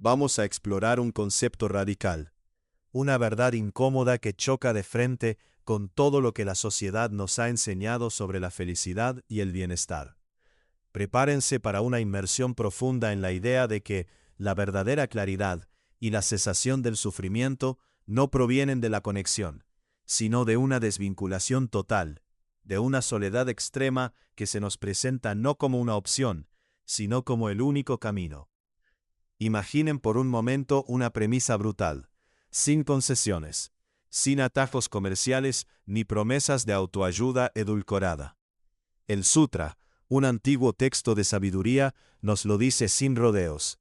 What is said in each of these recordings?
vamos a explorar un concepto radical, una verdad incómoda que choca de frente con todo lo que la sociedad nos ha enseñado sobre la felicidad y el bienestar. Prepárense para una inmersión profunda en la idea de que la verdadera claridad y la cesación del sufrimiento no provienen de la conexión, sino de una desvinculación total, de una soledad extrema que se nos presenta no como una opción, sino como el único camino. Imaginen por un momento una premisa brutal, sin concesiones, sin atajos comerciales ni promesas de autoayuda edulcorada. El Sutra, un antiguo texto de sabiduría, nos lo dice sin rodeos.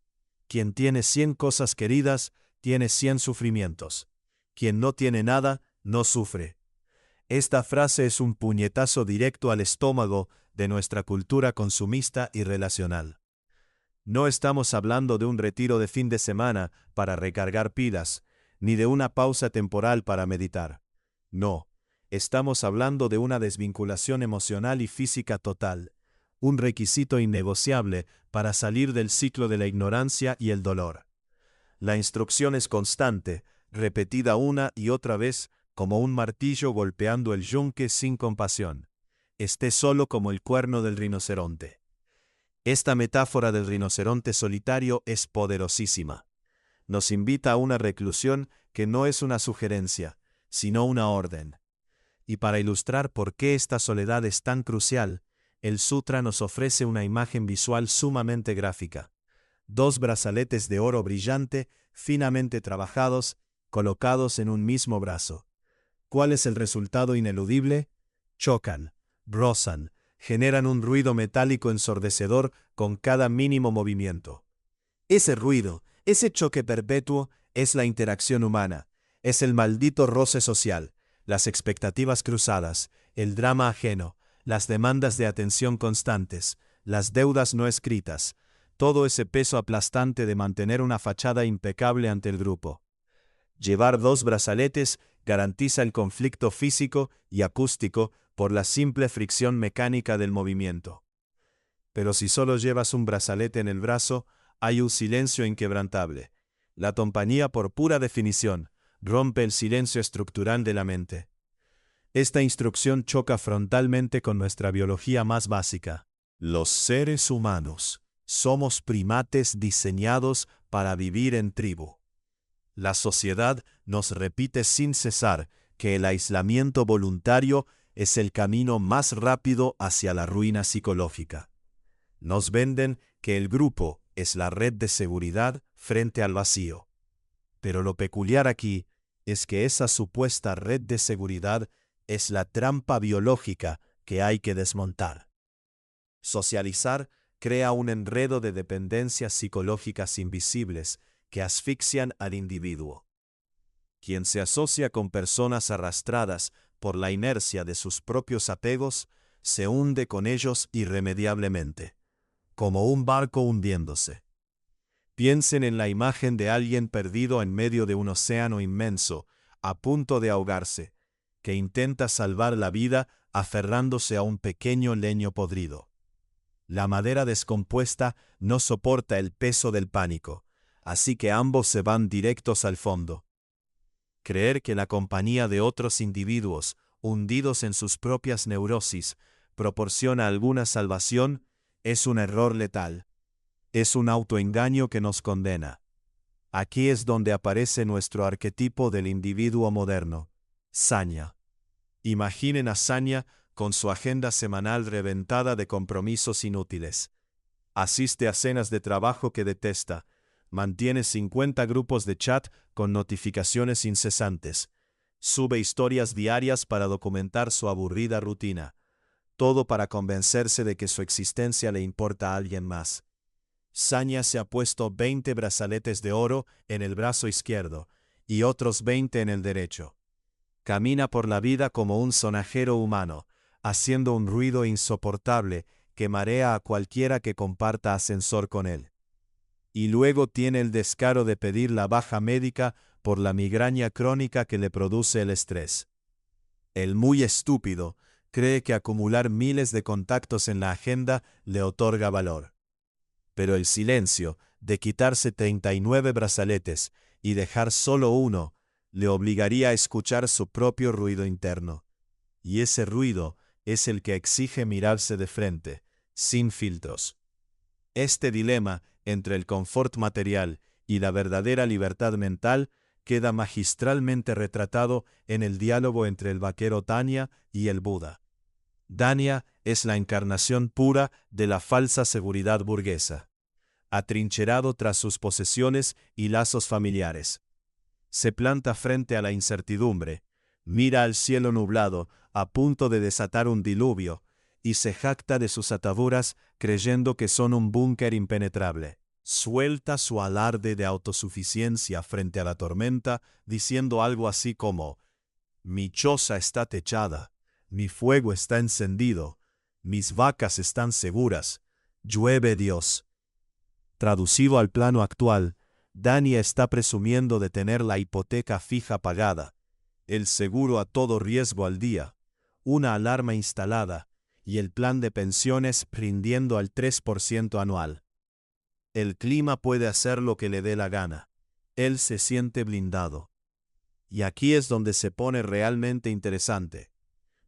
Quien tiene 100 cosas queridas, tiene 100 sufrimientos. Quien no tiene nada, no sufre. Esta frase es un puñetazo directo al estómago de nuestra cultura consumista y relacional. No estamos hablando de un retiro de fin de semana para recargar pilas, ni de una pausa temporal para meditar. No, estamos hablando de una desvinculación emocional y física total, un requisito innegociable para salir del ciclo de la ignorancia y el dolor. La instrucción es constante, repetida una y otra vez como un martillo golpeando el yunque sin compasión. Esté solo como el cuerno del rinoceronte. Esta metáfora del rinoceronte solitario es poderosísima. Nos invita a una reclusión que no es una sugerencia, sino una orden. Y para ilustrar por qué esta soledad es tan crucial, el Sutra nos ofrece una imagen visual sumamente gráfica. 2 brazaletes de oro brillante, finamente trabajados, colocados en un mismo brazo. ¿Cuál es el resultado ineludible? Chocan, rozan, generan un ruido metálico ensordecedor con cada mínimo movimiento. Ese ruido, ese choque perpetuo, es la interacción humana, es el maldito roce social, las expectativas cruzadas, el drama ajeno, las demandas de atención constantes, las deudas no escritas, todo ese peso aplastante de mantener una fachada impecable ante el grupo. Llevar 2 brazaletes garantiza el conflicto físico y acústico por la simple fricción mecánica del movimiento. Pero si solo llevas un brazalete en el brazo, hay un silencio inquebrantable. La compañía, por pura definición, rompe el silencio estructural de la mente. Esta instrucción choca frontalmente con nuestra biología más básica. Los seres humanos somos primates diseñados para vivir en tribu. La sociedad nos repite sin cesar que el aislamiento voluntario es el camino más rápido hacia la ruina psicológica. Nos venden que el grupo es la red de seguridad frente al vacío. Pero lo peculiar aquí es que esa supuesta red de seguridad es la trampa biológica que hay que desmontar. Socializar crea un enredo de dependencias psicológicas invisibles que asfixian al individuo. Quien se asocia con personas arrastradas por la inercia de sus propios apegos, se hunde con ellos irremediablemente, como un barco hundiéndose. Piensen en la imagen de alguien perdido en medio de un océano inmenso, a punto de ahogarse, que intenta salvar la vida aferrándose a un pequeño leño podrido. La madera descompuesta no soporta el peso del pánico, así que ambos se van directos al fondo. Creer que la compañía de otros individuos, hundidos en sus propias neurosis, proporciona alguna salvación, es un error letal. Es un autoengaño que nos condena. Aquí es donde aparece nuestro arquetipo del individuo moderno, Sanya. Imaginen a Sanya con su agenda semanal reventada de compromisos inútiles. Asiste a cenas de trabajo que detesta, mantiene 50 grupos de chat con notificaciones incesantes, sube historias diarias para documentar su aburrida rutina, todo para convencerse de que su existencia le importa a alguien más. Sanya se ha puesto 20 brazaletes de oro en el brazo izquierdo y otros 20 en el derecho. Camina por la vida como un sonajero humano, haciendo un ruido insoportable que marea a cualquiera que comparta ascensor con él. Y luego tiene el descaro de pedir la baja médica por la migraña crónica que le produce el estrés. El muy estúpido cree que acumular miles de contactos en la agenda le otorga valor. Pero el silencio, de quitarse 39 brazaletes y dejar solo uno, le obligaría a escuchar su propio ruido interno. Y ese ruido es el que exige mirarse de frente, sin filtros. Este dilema entre el confort material y la verdadera libertad mental queda magistralmente retratado en el diálogo entre el vaquero Dania y el Buda. Dania es la encarnación pura de la falsa seguridad burguesa, atrincherado tras sus posesiones y lazos familiares. Se planta frente a la incertidumbre, mira al cielo nublado, a punto de desatar un diluvio, y se jacta de sus ataduras creyendo que son un búnker impenetrable. Suelta su alarde de autosuficiencia frente a la tormenta, diciendo algo así como: «Mi choza está techada, mi fuego está encendido, mis vacas están seguras, llueve Dios». Traducido al plano actual, Dania está presumiendo de tener la hipoteca fija pagada, el seguro a todo riesgo al día, una alarma instalada y el plan de pensiones rindiendo al 3% anual. El clima puede hacer lo que le dé la gana. Él se siente blindado. Y aquí es donde se pone realmente interesante,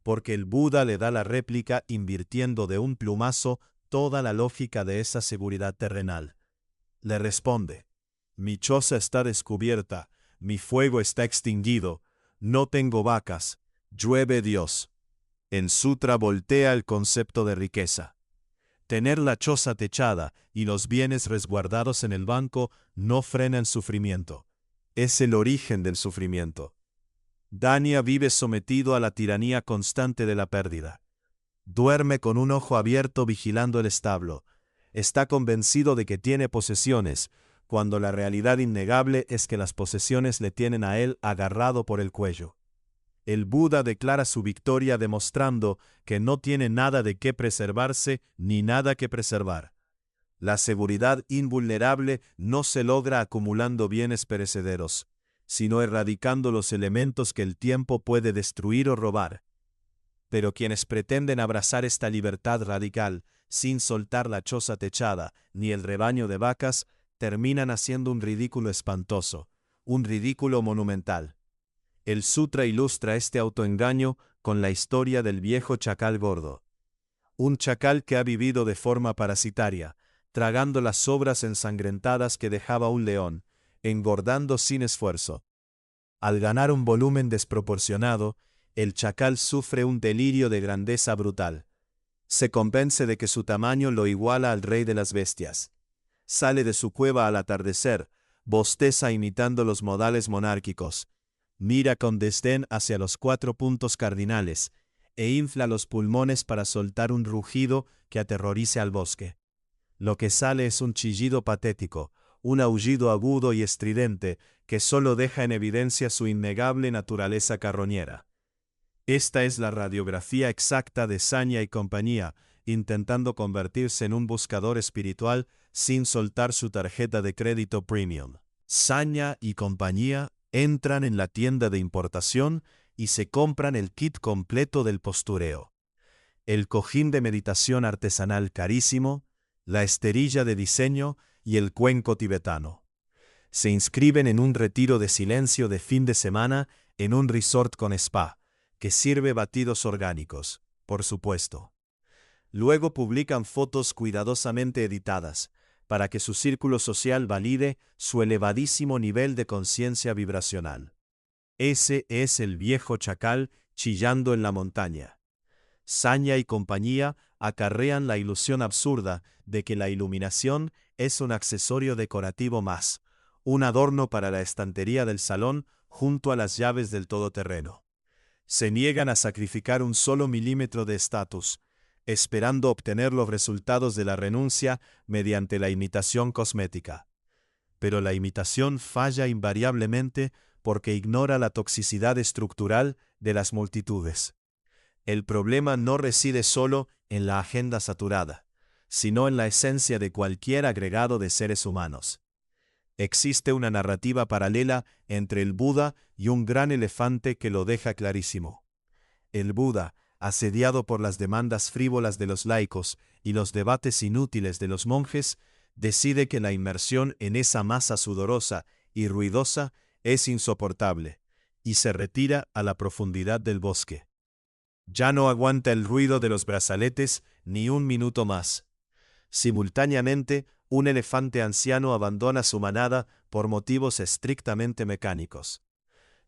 porque el Buda le da la réplica invirtiendo de un plumazo toda la lógica de esa seguridad terrenal. Le responde: «Mi choza está descubierta, mi fuego está extinguido, no tengo vacas, llueve Dios». En Sutra voltea el concepto de riqueza. Tener la choza techada y los bienes resguardados en el banco no frena el sufrimiento. Es el origen del sufrimiento. Dania vive sometido a la tiranía constante de la pérdida. Duerme con un ojo abierto vigilando el establo. Está convencido de que tiene posesiones, cuando la realidad innegable es que las posesiones le tienen a él agarrado por el cuello. El Buda declara su victoria demostrando que no tiene nada de qué preservarse ni nada que preservar. La seguridad invulnerable no se logra acumulando bienes perecederos, sino erradicando los elementos que el tiempo puede destruir o robar. Pero quienes pretenden abrazar esta libertad radical, sin soltar la choza techada ni el rebaño de vacas, terminan haciendo un ridículo espantoso, un ridículo monumental. El sutra ilustra este autoengaño con la historia del viejo chacal gordo. Un chacal que ha vivido de forma parasitaria, tragando las sobras ensangrentadas que dejaba un león, engordando sin esfuerzo. Al ganar un volumen desproporcionado, el chacal sufre un delirio de grandeza brutal. Se convence de que su tamaño lo iguala al rey de las bestias. Sale de su cueva al atardecer, bosteza imitando los modales monárquicos. Mira con desdén hacia los 4 puntos cardinales, e infla los pulmones para soltar un rugido que aterrorice al bosque. Lo que sale es un chillido patético, un aullido agudo y estridente que solo deja en evidencia su innegable naturaleza carroñera. Esta es la radiografía exacta de Sanya y compañía, intentando convertirse en un buscador espiritual sin soltar su tarjeta de crédito premium. Sanya y compañía entran en la tienda de importación y se compran el kit completo del postureo. El cojín de meditación artesanal carísimo, la esterilla de diseño y el cuenco tibetano. Se inscriben en un retiro de silencio de fin de semana en un resort con spa, que sirve batidos orgánicos, por supuesto. Luego publican fotos cuidadosamente editadas, para que su círculo social valide su elevadísimo nivel de conciencia vibracional. Ese es el viejo chacal chillando en la montaña. Sanya y compañía acarrean la ilusión absurda de que la iluminación es un accesorio decorativo más, un adorno para la estantería del salón junto a las llaves del todoterreno. Se niegan a sacrificar un solo milímetro de estatus, esperando obtener los resultados de la renuncia mediante la imitación cosmética. Pero la imitación falla invariablemente porque ignora la toxicidad estructural de las multitudes. El problema no reside solo en la agenda saturada, sino en la esencia de cualquier agregado de seres humanos. Existe una narrativa paralela entre el Buda y un gran elefante que lo deja clarísimo. El Buda, asediado por las demandas frívolas de los laicos y los debates inútiles de los monjes, decide que la inmersión en esa masa sudorosa y ruidosa es insoportable, y se retira a la profundidad del bosque. Ya no aguanta el ruido de los brazaletes ni un minuto más. Simultáneamente, un elefante anciano abandona su manada por motivos estrictamente mecánicos.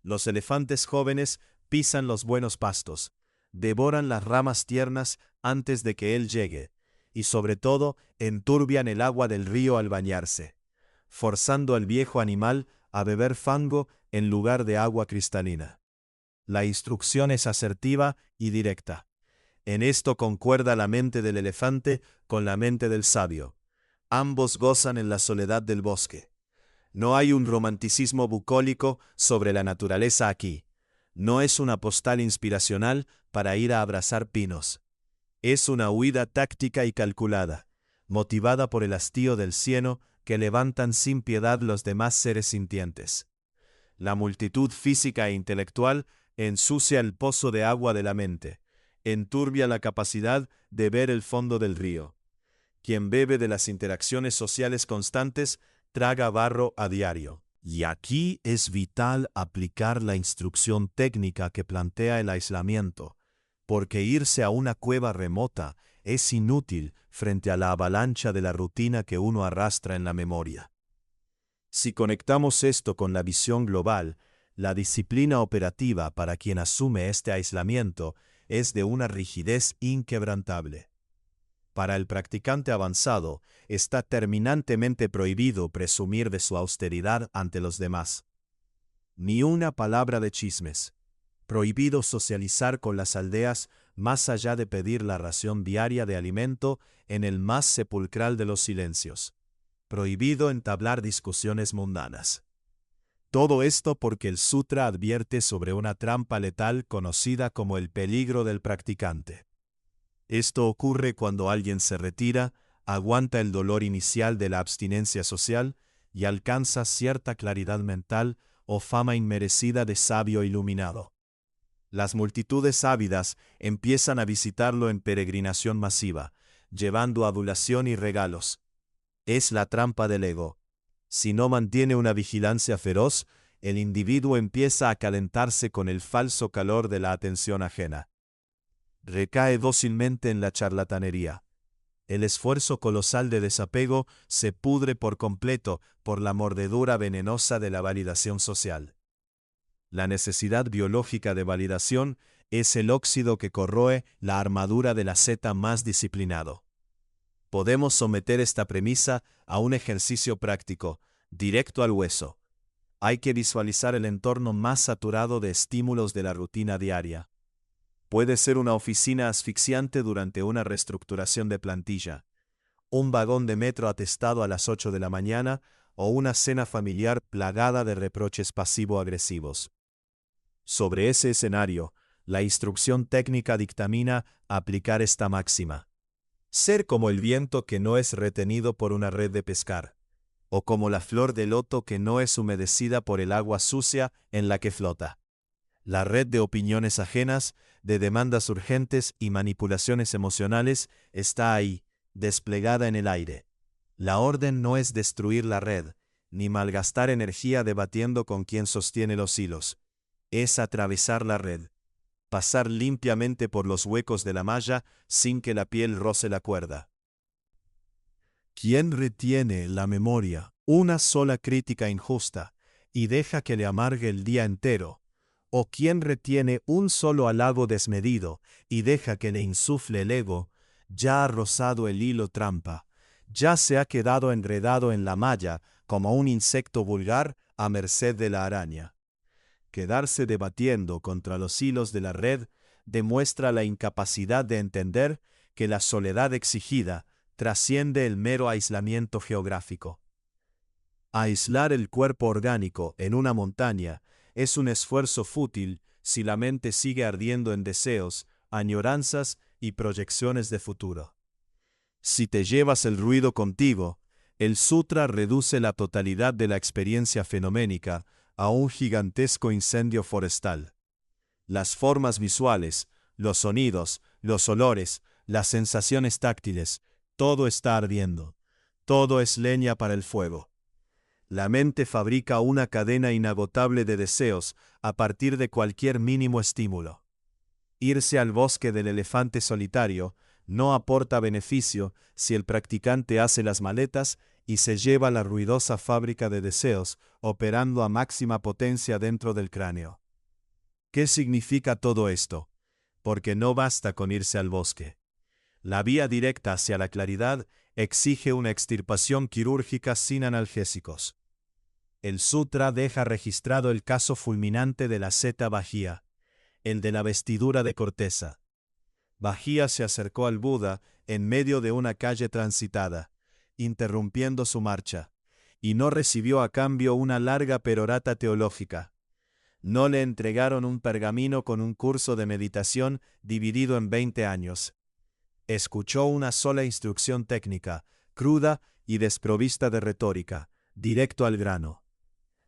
Los elefantes jóvenes pisan los buenos pastos, devoran las ramas tiernas antes de que él llegue, y sobre todo enturbian el agua del río al bañarse, forzando al viejo animal a beber fango en lugar de agua cristalina. La instrucción es asertiva y directa. En esto concuerda la mente del elefante con la mente del sabio. Ambos gozan en la soledad del bosque. No hay un romanticismo bucólico sobre la naturaleza aquí. No es una postal inspiracional para ir a abrazar pinos. Es una huida táctica y calculada, motivada por el hastío del cieno que levantan sin piedad los demás seres sintientes. La multitud física e intelectual ensucia el pozo de agua de la mente, enturbia la capacidad de ver el fondo del río. Quien bebe de las interacciones sociales constantes traga barro a diario. Y aquí es vital aplicar la instrucción técnica que plantea el aislamiento, porque irse a una cueva remota es inútil frente a la avalancha de la rutina que uno arrastra en la memoria. Si conectamos esto con la visión global, la disciplina operativa para quien asume este aislamiento es de una rigidez inquebrantable. Para el practicante avanzado, está terminantemente prohibido presumir de su austeridad ante los demás. Ni una palabra de chismes. Prohibido socializar con las aldeas más allá de pedir la ración diaria de alimento en el más sepulcral de los silencios. Prohibido entablar discusiones mundanas. Todo esto porque el sutra advierte sobre una trampa letal conocida como el peligro del practicante. Esto ocurre cuando alguien se retira, aguanta el dolor inicial de la abstinencia social y alcanza cierta claridad mental o fama inmerecida de sabio iluminado. Las multitudes ávidas empiezan a visitarlo en peregrinación masiva, llevando adulación y regalos. Es la trampa del ego. Si no mantiene una vigilancia feroz, el individuo empieza a calentarse con el falso calor de la atención ajena. Recae dócilmente en la charlatanería. El esfuerzo colosal de desapego se pudre por completo por la mordedura venenosa de la validación social. La necesidad biológica de validación es el óxido que corroe la armadura del asceta más disciplinado. Podemos someter esta premisa a un ejercicio práctico, directo al hueso. Hay que visualizar el entorno más saturado de estímulos de la rutina diaria. Puede ser una oficina asfixiante durante una reestructuración de plantilla, un vagón de metro atestado a las 8 de la mañana o una cena familiar plagada de reproches pasivo-agresivos. Sobre ese escenario, la instrucción técnica dictamina aplicar esta máxima. Ser como el viento que no es retenido por una red de pescar, o como la flor de loto que no es humedecida por el agua sucia en la que flota. La red de opiniones ajenas, de demandas urgentes y manipulaciones emocionales está ahí, desplegada en el aire. La orden no es destruir la red, ni malgastar energía debatiendo con quien sostiene los hilos. Es atravesar la red, pasar limpiamente por los huecos de la malla sin que la piel roce la cuerda. ¿Quién retiene la memoria una sola crítica injusta y deja que le amargue el día entero? ¿O quién retiene un solo halago desmedido y deja que le insufle el ego? Ya ha rozado el hilo trampa, ya se ha quedado enredado en la malla como un insecto vulgar a merced de la araña. Quedarse debatiendo contra los hilos de la red demuestra la incapacidad de entender que la soledad exigida trasciende el mero aislamiento geográfico. Aislar el cuerpo orgánico en una montaña es un esfuerzo fútil si la mente sigue ardiendo en deseos, añoranzas y proyecciones de futuro. Si te llevas el ruido contigo, el sutra reduce la totalidad de la experiencia fenoménica a un gigantesco incendio forestal. Las formas visuales, los sonidos, los olores, las sensaciones táctiles, todo está ardiendo. Todo es leña para el fuego. La mente fabrica una cadena inagotable de deseos a partir de cualquier mínimo estímulo. Irse al bosque del elefante solitario no aporta beneficio si el practicante hace las maletas y se lleva la ruidosa fábrica de deseos operando a máxima potencia dentro del cráneo. ¿Qué significa todo esto? Porque no basta con irse al bosque. La vía directa hacia la claridad exige una extirpación quirúrgica sin analgésicos. El sutra deja registrado el caso fulminante de la Seta Bajía, el de la vestidura de corteza. Bajía se acercó al Buda en medio de una calle transitada, interrumpiendo su marcha, y no recibió a cambio una larga perorata teológica. No le entregaron un pergamino con un curso de meditación dividido en 20 años. Escuchó una sola instrucción técnica, cruda y desprovista de retórica, directo al grano.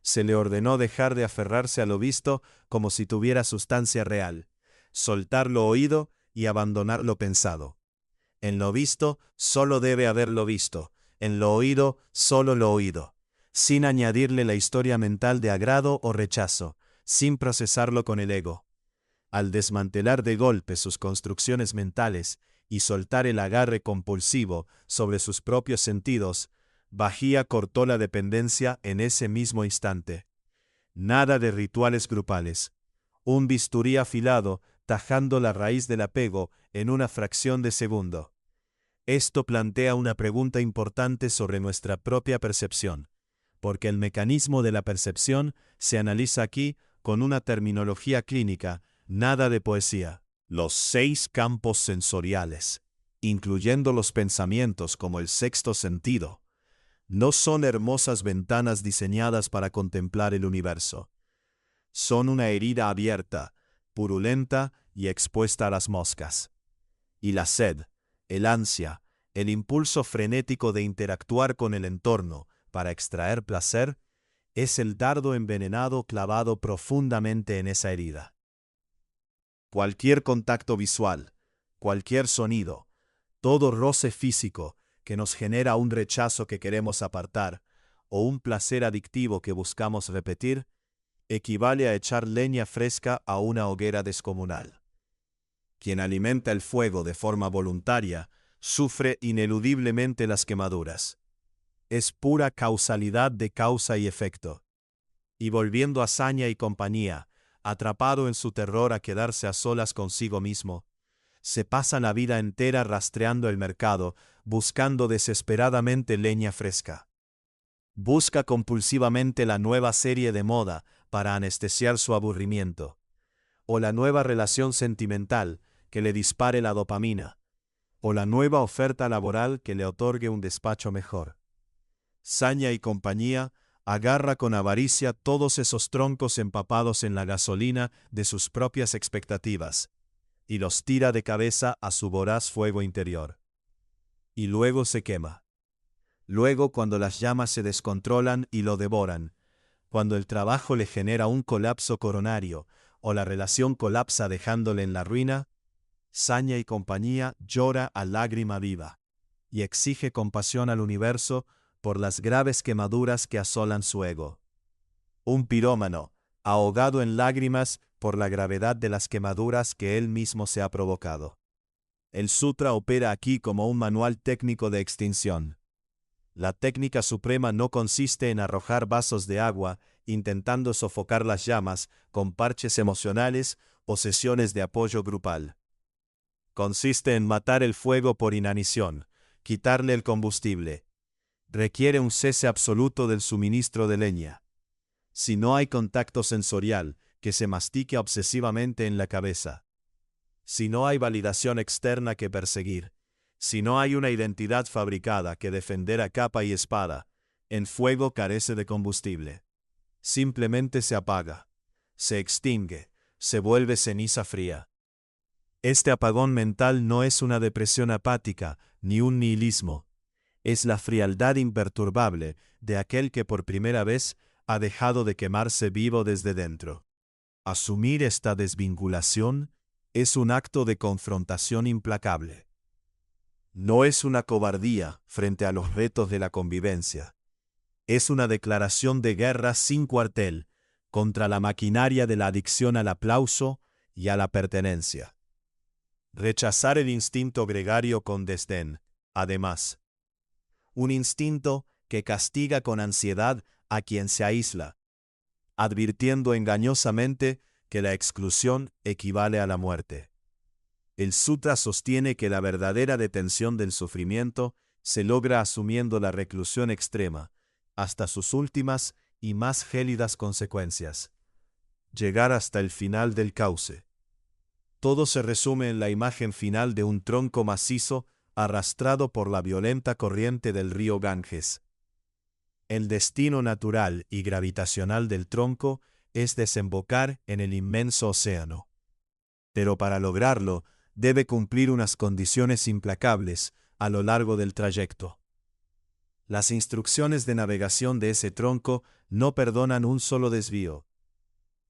Se le ordenó dejar de aferrarse a lo visto como si tuviera sustancia real, soltar lo oído y abandonar lo pensado. En lo visto solo debe haber lo visto, en lo oído solo lo oído, sin añadirle la historia mental de agrado o rechazo, sin procesarlo con el ego. Al desmantelar de golpe sus construcciones mentales y soltar el agarre compulsivo sobre sus propios sentidos, Bajía cortó la dependencia en ese mismo instante. Nada de rituales grupales. Un bisturí afilado tajando la raíz del apego en una fracción de segundo. Esto plantea una pregunta importante sobre nuestra propia percepción, porque el mecanismo de la percepción se analiza aquí con una terminología clínica, nada de poesía. Los 6 campos sensoriales, incluyendo los pensamientos como el sexto sentido, no son hermosas ventanas diseñadas para contemplar el universo. Son una herida abierta, purulenta y expuesta a las moscas. Y la sed, el ansia, el impulso frenético de interactuar con el entorno para extraer placer, es el dardo envenenado clavado profundamente en esa herida. Cualquier contacto visual, cualquier sonido, todo roce físico que nos genera un rechazo que queremos apartar o un placer adictivo que buscamos repetir, equivale a echar leña fresca a una hoguera descomunal. Quien alimenta el fuego de forma voluntaria sufre ineludiblemente las quemaduras. Es pura causalidad de causa y efecto. Y volviendo a Saña y compañía, atrapado en su terror a quedarse a solas consigo mismo, se pasa la vida entera rastreando el mercado, buscando desesperadamente leña fresca. Busca compulsivamente la nueva serie de moda para anestesiar su aburrimiento, o la nueva relación sentimental que le dispare la dopamina, o la nueva oferta laboral que le otorgue un despacho mejor. Saña y compañía agarra con avaricia todos esos troncos empapados en la gasolina de sus propias expectativas, y los tira de cabeza a su voraz fuego interior. Y luego se quema. Luego, cuando las llamas se descontrolan y lo devoran, cuando el trabajo le genera un colapso coronario o la relación colapsa dejándole en la ruina, Saña y compañía llora a lágrima viva y exige compasión al universo por las graves quemaduras que asolan su ego. Un pirómano, ahogado en lágrimas por la gravedad de las quemaduras que él mismo se ha provocado. El sutra opera aquí como un manual técnico de extinción. La técnica suprema no consiste en arrojar vasos de agua intentando sofocar las llamas con parches emocionales o sesiones de apoyo grupal. Consiste en matar el fuego por inanición, quitarle el combustible. Requiere un cese absoluto del suministro de leña. Si no hay contacto sensorial, que se mastique obsesivamente en la cabeza. Si no hay validación externa que perseguir. Si no hay una identidad fabricada que defender a capa y espada, el fuego carece de combustible. Simplemente se apaga, se extingue, se vuelve ceniza fría. Este apagón mental no es una depresión apática ni un nihilismo. Es la frialdad imperturbable de aquel que por primera vez ha dejado de quemarse vivo desde dentro. Asumir esta desvinculación es un acto de confrontación implacable. No es una cobardía frente a los retos de la convivencia. Es una declaración de guerra sin cuartel contra la maquinaria de la adicción al aplauso y a la pertenencia. Rechazar el instinto gregario con desdén, además. Un instinto que castiga con ansiedad a quien se aísla, advirtiendo engañosamente que la exclusión equivale a la muerte. El sutra sostiene que la verdadera detención del sufrimiento se logra asumiendo la reclusión extrema, hasta sus últimas y más gélidas consecuencias. Llegar hasta el final del cauce. Todo se resume en la imagen final de un tronco macizo arrastrado por la violenta corriente del río Ganges. El destino natural y gravitacional del tronco es desembocar en el inmenso océano. Pero para lograrlo, debe cumplir unas condiciones implacables a lo largo del trayecto. Las instrucciones de navegación de ese tronco no perdonan un solo desvío.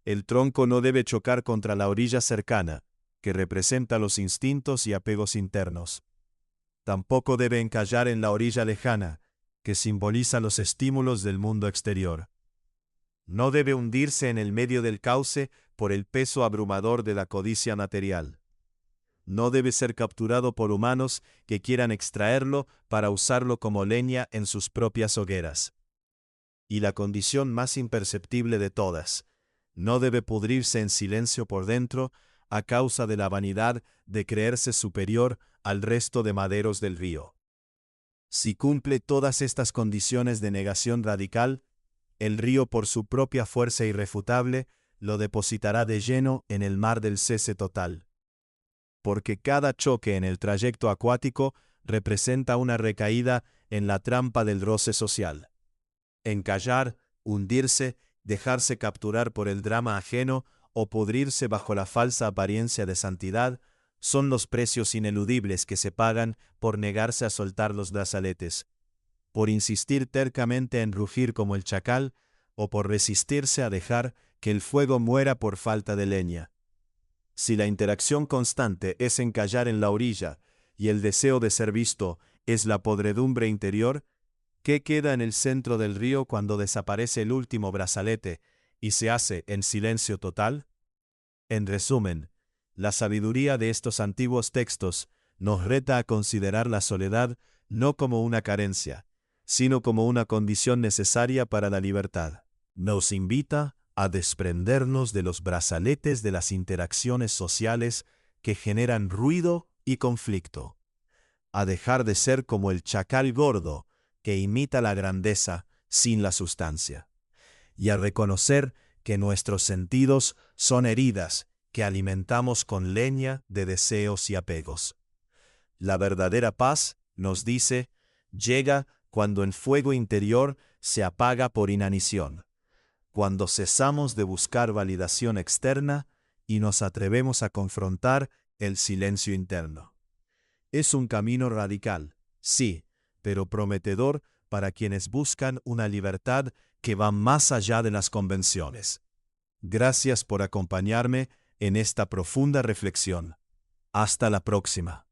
El tronco no debe chocar contra la orilla cercana, que representa los instintos y apegos internos. Tampoco debe encallar en la orilla lejana, que simboliza los estímulos del mundo exterior. No debe hundirse en el medio del cauce por el peso abrumador de la codicia material. No debe ser capturado por humanos que quieran extraerlo para usarlo como leña en sus propias hogueras. Y la condición más imperceptible de todas, no debe pudrirse en silencio por dentro a causa de la vanidad de creerse superior al resto de maderos del río. Si cumple todas estas condiciones de negación radical, el río por su propia fuerza irrefutable lo depositará de lleno en el mar del cese total. Porque cada choque en el trayecto acuático representa una recaída en la trampa del roce social. Encallar, hundirse, dejarse capturar por el drama ajeno o pudrirse bajo la falsa apariencia de santidad son los precios ineludibles que se pagan por negarse a soltar los brazaletes, por insistir tercamente en rugir como el chacal o por resistirse a dejar que el fuego muera por falta de leña. Si la interacción constante es encallar en la orilla y el deseo de ser visto es la podredumbre interior, ¿qué queda en el centro del río cuando desaparece el último brazalete y se hace en silencio total? En resumen, la sabiduría de estos antiguos textos nos reta a considerar la soledad no como una carencia, sino como una condición necesaria para la libertad. Nos invita a desprendernos de los brazaletes de las interacciones sociales que generan ruido y conflicto, a dejar de ser como el chacal gordo que imita la grandeza sin la sustancia, y a reconocer que nuestros sentidos son heridas que alimentamos con leña de deseos y apegos. La verdadera paz, nos dice, llega cuando el fuego interior se apaga por inanición, cuando cesamos de buscar validación externa y nos atrevemos a confrontar el silencio interno. Es un camino radical, sí, pero prometedor para quienes buscan una libertad que va más allá de las convenciones. Gracias por acompañarme en esta profunda reflexión. Hasta la próxima.